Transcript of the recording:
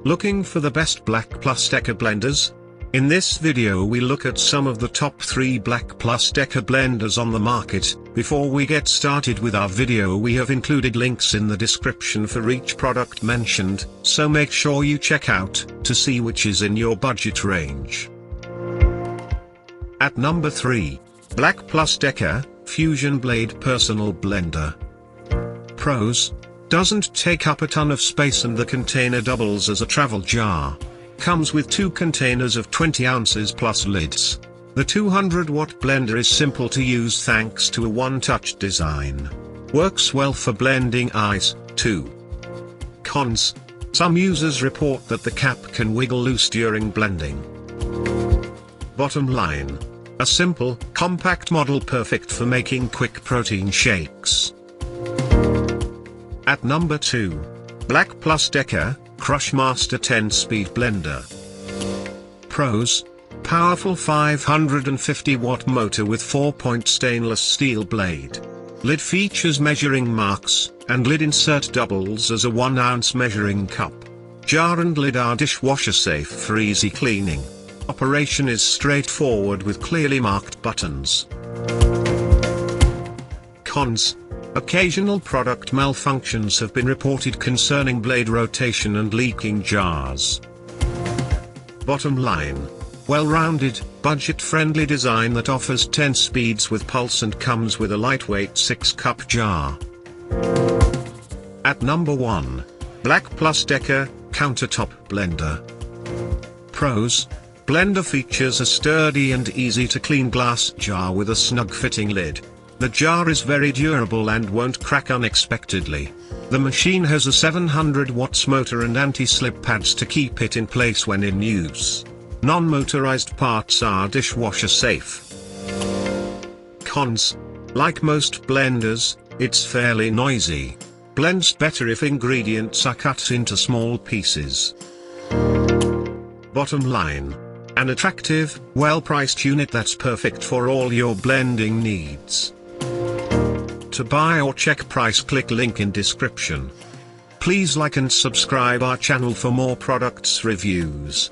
Looking for the best BLACK+DECKER blenders? In this video we look at some of the top 3 BLACK+DECKER blenders on the market. Before we get started with our video, we have included links in the description for each product mentioned, so make sure you check out to see which is in your budget range. At number 3, BLACK+DECKER FusionBlade Personal Blender. Pros: doesn't take up a ton of space and the container doubles as a travel jar. Comes with 2 containers of 20 ounces plus lids. The 200-watt blender is simple to use thanks to a one-touch design. Works well for blending ice, too. Cons: some users report that the cap can wiggle loose during blending. Bottom line: a simple, compact model perfect for making quick protein shakes. At number 2, BLACK+DECKER Crushmaster 10-speed blender. Pros: powerful 550-watt motor with 4-point stainless steel blade. Lid features measuring marks, and lid insert doubles as a 1-ounce measuring cup. Jar and lid are dishwasher safe for easy cleaning. Operation is straightforward with clearly marked buttons. Cons: occasional product malfunctions have been reported concerning blade rotation and leaking jars. Bottom line: well-rounded, budget-friendly design that offers 10 speeds with pulse and comes with a lightweight 6-cup jar. At number 1, BLACK+DECKER Countertop Blender. Pros: blender features a sturdy and easy-to-clean glass jar with a snug-fitting lid. The jar is very durable and won't crack unexpectedly. The machine has a 700 watts motor and anti-slip pads to keep it in place when in use. Non-motorized parts are dishwasher safe. Cons: like most blenders, it's fairly noisy. Blends better if ingredients are cut into small pieces. Bottom line: an attractive, well-priced unit that's perfect for all your blending needs. To buy or check price, click link in description. Please like and subscribe our channel for more products reviews.